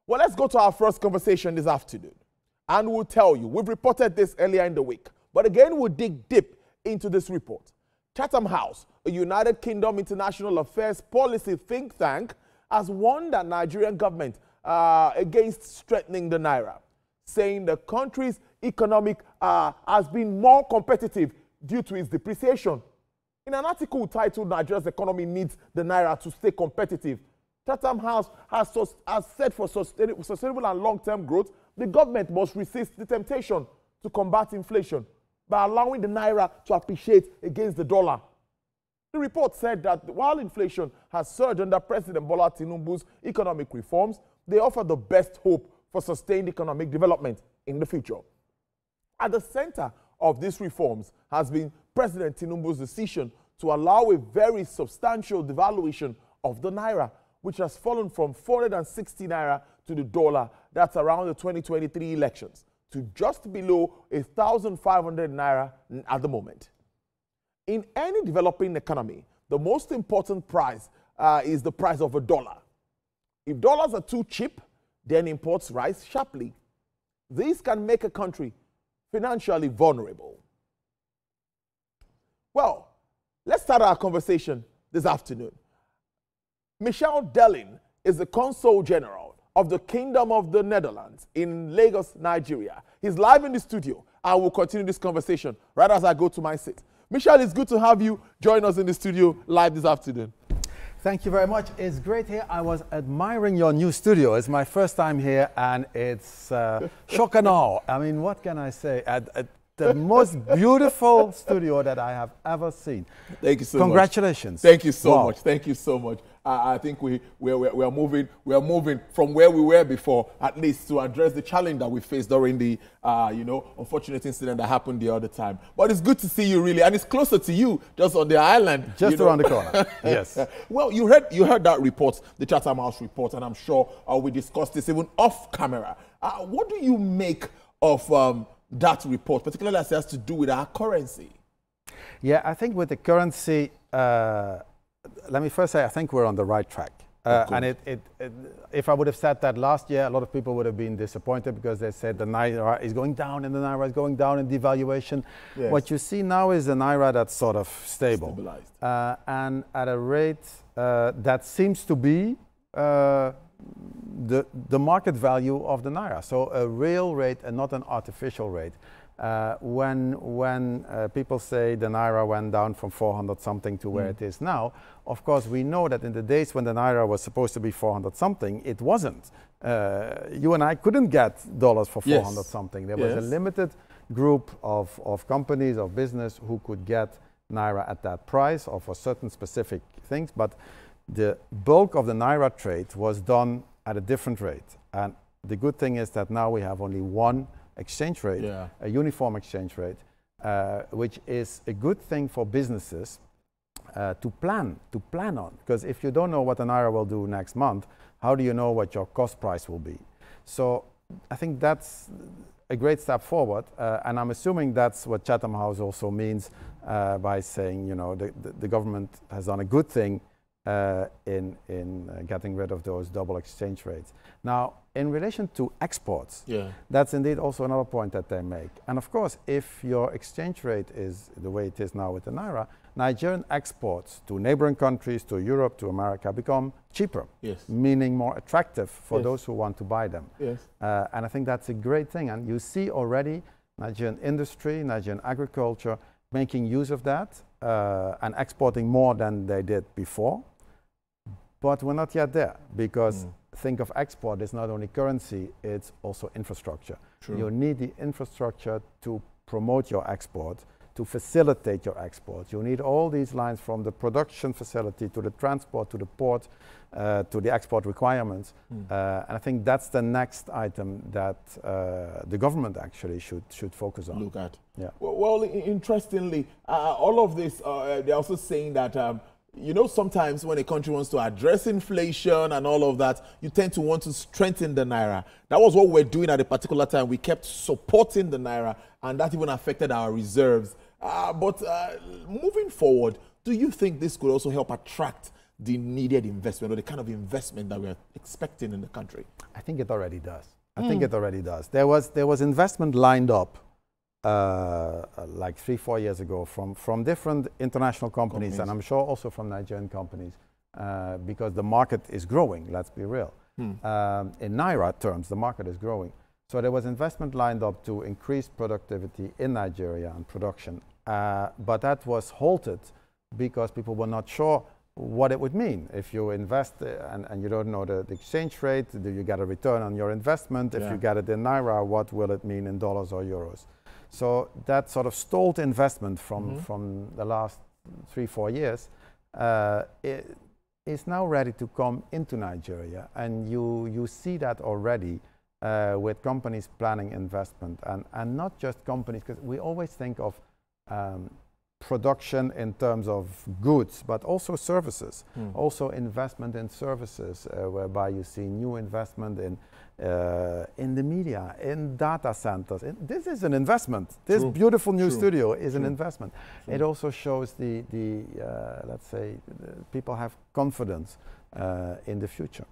Well, let's go to our first conversation this afternoon. And we'll tell you, we've reported this earlier in the week. But again, we'll dig deep into this report. Chatham House, a United Kingdom International Affairs policy think tank, has warned the Nigerian government against strengthening the Naira, saying the country's economic has been more competitive due to its depreciation. In an article titled Nigeria's Economy Needs the Naira to Stay Competitive, Chatham House has said for sustainable and long-term growth, the government must resist the temptation to combat inflation by allowing the Naira to appreciate against the dollar. The report said that while inflation has surged under President Bola Tinubu's economic reforms, they offer the best hope for sustained economic development in the future. At the center of these reforms has been President Tinubu's decision to allow a very substantial devaluation of the Naira, which has fallen from 460 Naira to the dollar, that's around the 2023 elections, to just below 1,500 Naira at the moment. In any developing economy, the most important price is the price of a dollar. If dollars are too cheap, then imports rise sharply. This can make a country financially vulnerable. Well, let's start our conversation this afternoon. Michel Deelen is the Consul General of the Kingdom of the Netherlands in Lagos, Nigeria. He's live in the studio. I will continue this conversation right as I go to my seat. Michel, it's good to have you join us in the studio live this afternoon. Thank you very much. It's great here. I was admiring your new studio. It's my first time here, and it's shock and awe. I mean, what can I say? The most beautiful studio that I have ever seen. Thank you so much. Congratulations. Thank you so much. Thank you so much. I think we are moving from where we were before, at least to address the challenge that we faced during the unfortunate incident that happened the other time. But it's good to see you, really, and it's closer to you, just on the island, just around the corner. Yes. Well, you heard that report, the Chatham House report, and I'm sure we discussed this even off camera. What do you make of that report, particularly as it has to do with our currency? Yeah, I think with the currency, let me first say I think we're on the right track. And if I would have said that last year, a lot of people would have been disappointed because they said the Naira is going down and the Naira is going down in devaluation. Yes. What you see now is the Naira that's sort of stabilized. And at a rate that seems to be the market value of the Naira. So a real rate and not an artificial rate. When people say the Naira went down from 400 something to where it is now, of course we know that in the days when the Naira was supposed to be 400 something, it wasn't. You and I couldn't get dollars for 400 something. There was a limited group of companies, of business who could get Naira at that price or for certain specific things, but the bulk of the Naira trade was done at a different rate. And the good thing is that now we have only one exchange rate, a uniform exchange rate, which is a good thing for businesses to plan on. Because if you don't know what the Naira will do next month, how do you know what your cost price will be? So I think that's a great step forward, and I'm assuming that's what Chatham House also means by saying, you know, the government has done a good thing in getting rid of those double exchange rates. Now, in relation to exports, that's indeed also another point that they make. And of course, if your exchange rate is the way it is now with the Naira, Nigerian exports to neighboring countries, to Europe, to America, become cheaper, meaning more attractive for those who want to buy them. And I think that's a great thing. And you see already Nigerian industry, Nigerian agriculture making use of that and exporting more than they did before. But we're not yet there, because think of export as not only currency, it's also infrastructure. You need the infrastructure to promote your export, to facilitate your export. You need all these lines from the production facility to the transport, to the port, to the export requirements. And I think that's the next item that the government actually should focus on. Look at. Well, interestingly, all of this, they're also saying that you know, sometimes when a country wants to address inflation and all of that, you tend to want to strengthen the Naira. That was what we're doing at a particular time. We kept supporting the Naira, and that even affected our reserves. But moving forward, do you think this could also help attract the needed investment or the kind of investment that we're expecting in the country? I think it already does. I think it already does. There was investment lined up like 3-4 years ago from different international companies, and I'm sure also from Nigerian companies, because the market is growing, let's be real. In Naira terms, the market is growing. So there was investment lined up to increase productivity in Nigeria and production, but that was halted because people were not sure what it would mean. If you invest and you don't know the exchange rate, do you get a return on your investment? If you get it in Naira, what will it mean in dollars or euros? So that sort of stalled investment from the last 3-4 years is now ready to come into Nigeria. And you see that already with companies planning investment, and not just companies, because we always think of production in terms of goods, but also services, also investment in services, whereby you see new investment in the media, in data centers. This is an investment. This beautiful new studio is an investment. It also shows let's say, people have confidence in the future.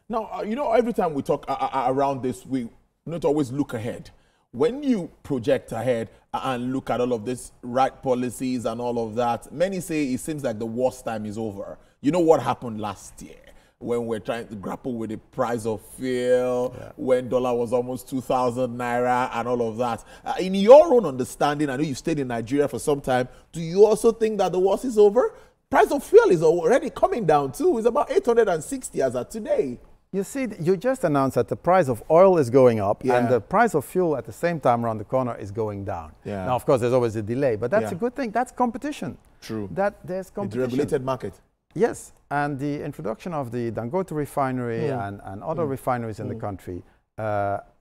Now, you know, every time we talk around this, we not always look ahead. When you project ahead and look at all of these right policies and all of that, many say it seems like the worst time is over. You know what happened last year when we're trying to grapple with the price of fuel, when dollar was almost 2,000 Naira and all of that. In your own understanding, I know you've stayed in Nigeria for some time, do you also think that the worst is over? Price of fuel is already coming down too. It's about 860 as of today. You see, you just announced that the price of oil is going up and the price of fuel at the same time around the corner is going down. Now, of course, there's always a delay, but that's a good thing. That's competition. True. There's competition. It's a regulated market. Yes, and the introduction of the Dangote refinery and other refineries in the country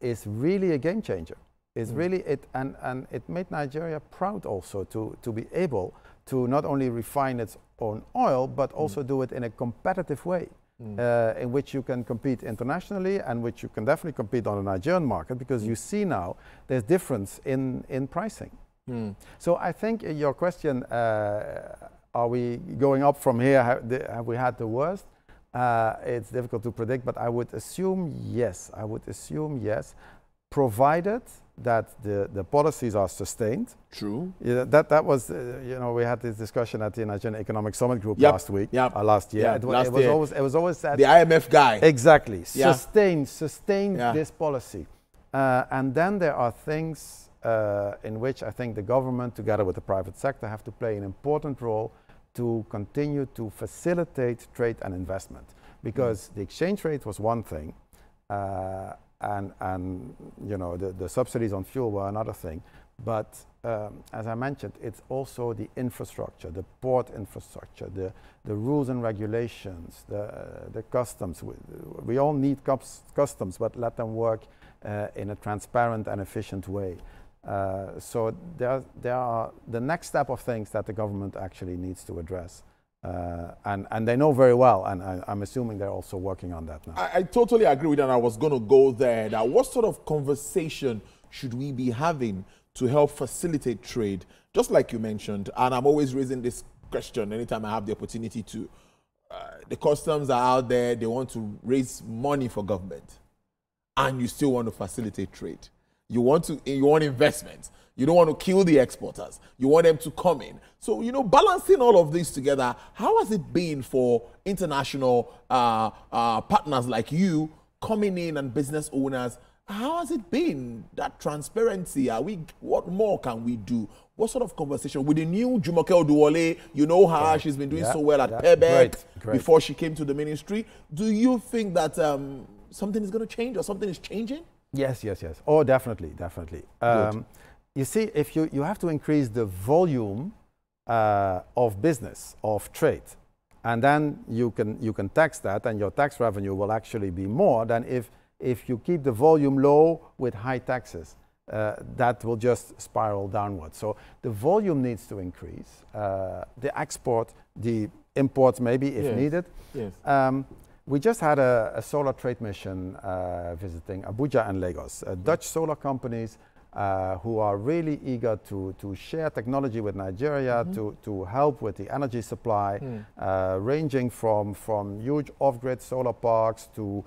is really a game changer. It's really and it made Nigeria proud also to be able to not only refine its own oil, but also do it in a competitive way. In which you can compete internationally and which you can definitely compete on the Nigerian market, because you see now there's difference in pricing. So I think your question, are we going up from here? Have we had the worst? It's difficult to predict, but I would assume yes. I would assume yes, provided that the policies are sustained. True. Yeah, that was, you know, we had this discussion at the Nigerian Economic Summit Group last week, last year. It was always said, the IMF guy. Exactly. Sustain this policy. And then there are things in which I think the government, together with the private sector, have to play an important role to continue to facilitate trade and investment. Because the exchange rate was one thing, and you know, the subsidies on fuel were another thing. But as I mentioned, it's also the infrastructure, the port infrastructure, the rules and regulations, the customs. We all need customs, but let them work in a transparent and efficient way. So there are the next step of things that the government actually needs to address. And they know very well, and I'm assuming they're also working on that now. I totally agree with that. I was going to go there. Now, what sort of conversation should we be having to help facilitate trade? Just like you mentioned, and I'm always raising this question anytime I have the opportunity to. The customs are out there, they want to raise money for government, and you still want to facilitate trade. You want investment. You don't want to kill the exporters. You want them to come in. So, you know, balancing all of this together, how has it been for international partners like you coming in and business owners? How has it been, that transparency? What more can we do? What sort of conversation? With the new Jumoke Oduwole, you know her, she's been doing so well at Pebec before she came to the ministry. Do you think that something is going to change or something is changing? Yes. Oh, definitely. You see, if you have to increase the volume of business, of trade, and then you can tax that, and your tax revenue will actually be more than if you keep the volume low with high taxes. That will just spiral downwards. So the volume needs to increase. The export, the imports maybe if needed. Yes. We just had a solar trade mission visiting Abuja and Lagos. Dutch solar companies who are really eager to share technology with Nigeria, to help with the energy supply, ranging from huge off-grid solar parks to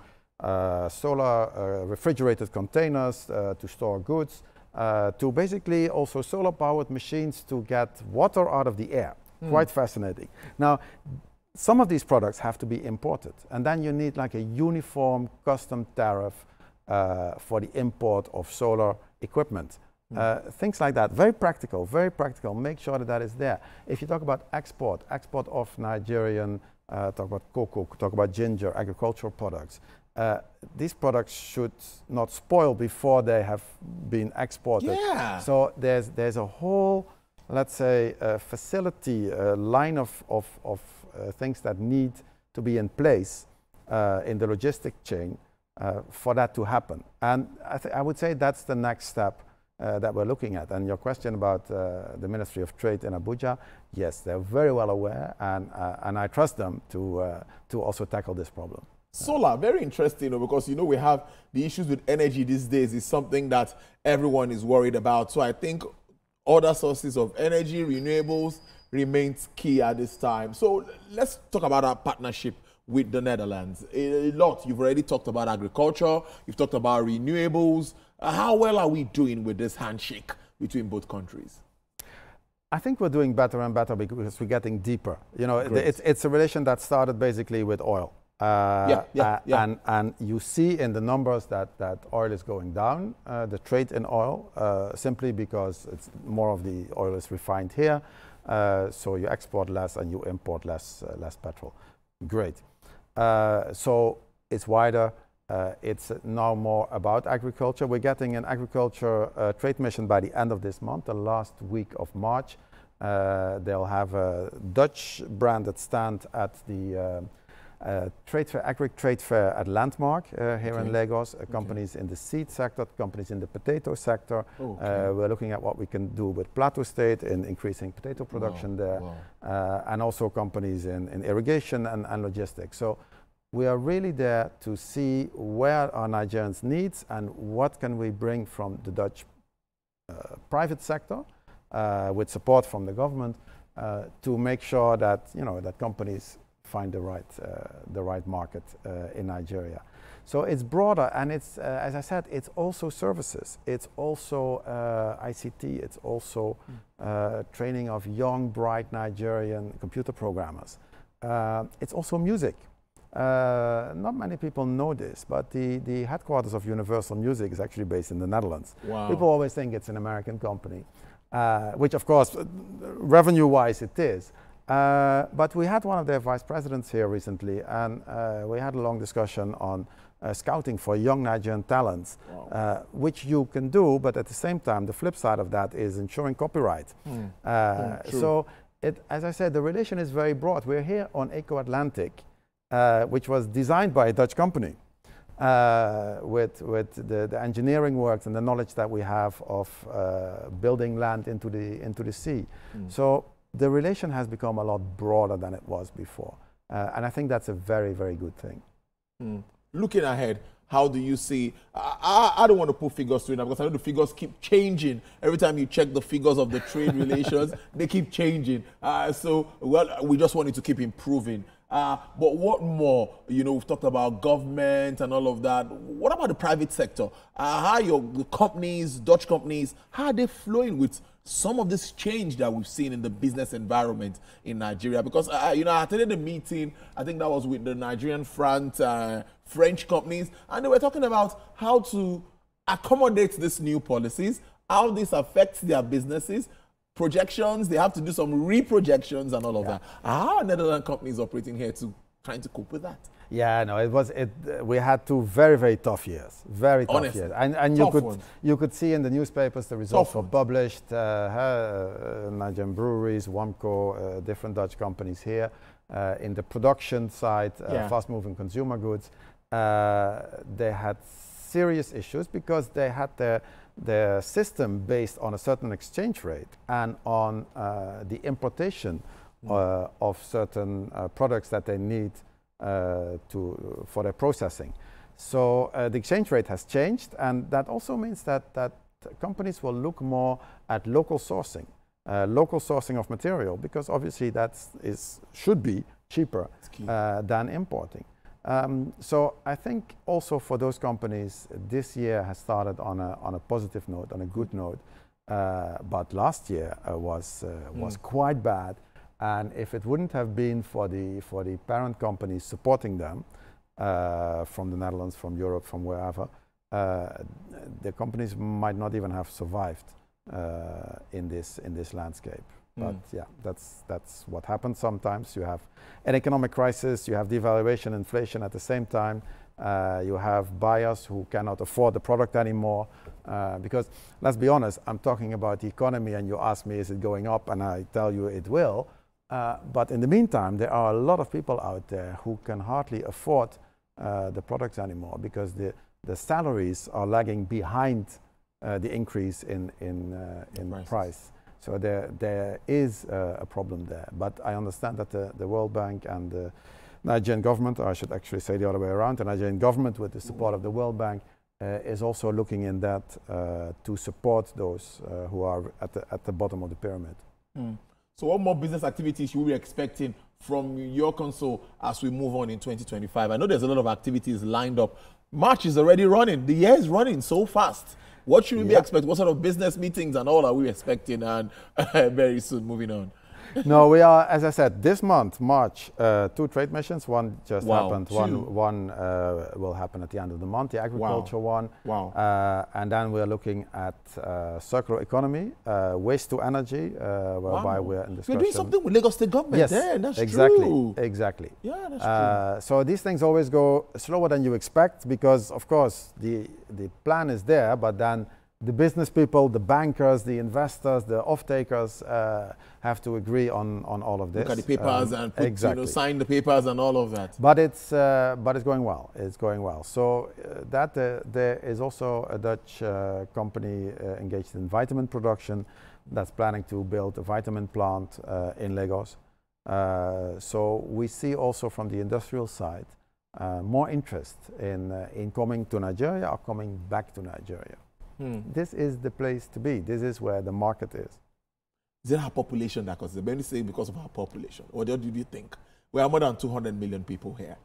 solar refrigerated containers to store goods, to basically also solar-powered machines to get water out of the air. Quite fascinating. Now, some of these products have to be imported, and then you need like a uniform custom tariff for the import of solar equipment. Things like that. Very practical, very practical. Make sure that that is there. If you talk about export of Nigerian, talk about cocoa, talk about ginger, agricultural products. These products should not spoil before they have been exported. Yeah. So there's a whole, let's say, facility, line of things that need to be in place in the logistic chain for that to happen. And I would say that's the next step that we're looking at. And your question about the Ministry of Trade in Abuja, yes, they're very well aware, and I trust them to also tackle this problem. Solar, very interesting, because we have the issues with energy these days is something that everyone is worried about. So I think other sources of energy, renewables, remains key at this time. So let's talk about our partnership with the Netherlands. A lot. You've already talked about agriculture. You've talked about renewables. How well are we doing with this handshake between both countries? I think we're doing better and better because we're getting deeper. It's a relation that started basically with oil. And you see in the numbers that oil is going down, the trade in oil, simply because it's more of the oil is refined here, so you export less and you import less petrol. Great. So it's wider. It's now more about agriculture. We're getting an agriculture trade mission by the end of this month, the last week of March. They'll have a Dutch branded stand at the agri trade fair at Landmark here in Lagos. Companies in the seed sector, companies in the potato sector. We're looking at what we can do with Plateau State in increasing potato production there, and also companies in irrigation and logistics. So we are really there to see where are Nigerians' needs and what can we bring from the Dutch private sector with support from the government to make sure that that companies find the right market in Nigeria. So it's broader, and it's as I said, it's also services. It's also ICT. It's also training of young, bright Nigerian computer programmers. It's also music. Not many people know this, but the headquarters of Universal Music is actually based in the Netherlands. Wow. People always think it's an American company, which of course, revenue-wise it is. But we had one of their vice presidents here recently, and we had a long discussion on scouting for young Nigerian talents, which you can do, but at the same time, the flip side of that is ensuring copyright. So, as I said, the relation is very broad. We're here on Eco Atlantic, which was designed by a Dutch company, with the engineering works and the knowledge that we have of building land into the sea. So the relation has become a lot broader than it was before. And I think that's a very, very good thing. Looking ahead, how do you see, I don't want to put figures to it now because I know the figures keep changing. Every time you check the figures of the trade relations, they keep changing. So, we just want it to keep improving. But what more? We've talked about government and all of that. What about the private sector? How are the companies, Dutch companies, how are they flowing with some of this change that we've seen in the business environment in Nigeria? Because, I attended a meeting, I think that was with the Nigerian front, French companies, and they were talking about how to accommodate these new policies, how this affects their businesses, projections, they have to do some reprojections and all of that. How are Netherlands companies operating here trying to cope with that? Yeah, no, we had 2 very, very tough years. Very tough years. And you could see in the newspapers the results were published. Nigerian breweries, Wamco, different Dutch companies here. In the production side, fast-moving consumer goods, they had serious issues because they had their system based on a certain exchange rate and on the importation of certain products that they need for their processing. So the exchange rate has changed, and that also means that companies will look more at local sourcing of material, because obviously that should be cheaper than importing. So I think also for those companies, this year has started on a positive note, on a good note. But last year was quite bad, and if it wouldn't have been for the parent companies supporting them from the Netherlands, from Europe, from wherever, the companies might not even have survived in this landscape. But yeah, that's what happens sometimes. You have an economic crisis, you have devaluation, inflation at the same time. You have buyers who cannot afford the product anymore. Because let's be honest, I'm talking about the economy, and you ask me, is it going up? And I tell you it will. But in the meantime, there are a lot of people out there who can hardly afford the products anymore, because the salaries are lagging behind the increase in price. So there is a problem there. But I understand that the World Bank and the Nigerian government, or I should actually say the other way around, the Nigerian government, with the support of the World Bank, is also looking in that to support those who are at the bottom of the pyramid. So what more business activities should we be expecting from your Consul as we move on in 2025? I know there's a lot of activities lined up. March is already running. The year is running so fast. What should we be expecting? What sort of business meetings and all are we expecting? And very soon, moving on. No, we are, as I said, this month, March, 2 trade missions. One just happened. One will happen at the end of the month, the agriculture one. And then we're looking at circular economy, waste to energy, whereby we're in discussion. You're doing something with Lagos State government. Yes, that's exactly, true. exactly. Yeah, that's true. So these things always go slower than you expect, because, of course, the plan is there, but then the business people, the bankers, the investors, the off-takers have to agree on all of this. Look at the papers and put, sign the papers and all of that. But it's going well. It's going well. So there is also a Dutch company engaged in vitamin production that's planning to build a vitamin plant in Lagos. So we see also from the industrial side more interest in coming to Nigeria or coming back to Nigeria. This is the place to be. This is where the market is. Is it our population that causes it? When you say because of our population, what do you think? We are more than 200 million people here.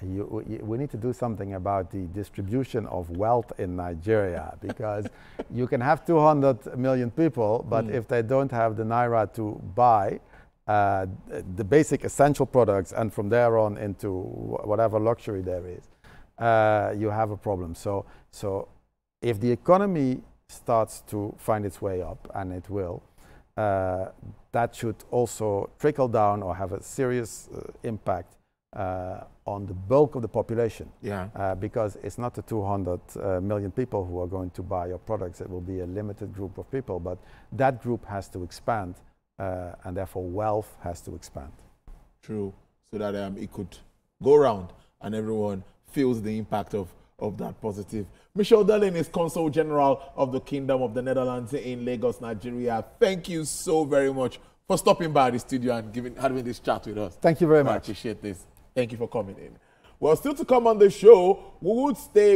We need to do something about the distribution of wealth in Nigeria, because you can have 200 million people, but if they don't have the naira to buy the basic essential products, and from there on into whatever luxury there is, you have a problem. So if the economy starts to find its way up, and it will, that should also trickle down or have a serious impact on the bulk of the population. Because it's not the 200 million people who are going to buy your products. It will be a limited group of people, but that group has to expand, and therefore wealth has to expand. True, so that it could go around and everyone feels the impact of that positive. Michel Deelen is Consul General of the Kingdom of the Netherlands in Lagos, Nigeria. Thank you so very much for stopping by the studio and having this chat with us. Thank you very much. I appreciate this. Thank you for coming in. Well, still to come on the show, we would stay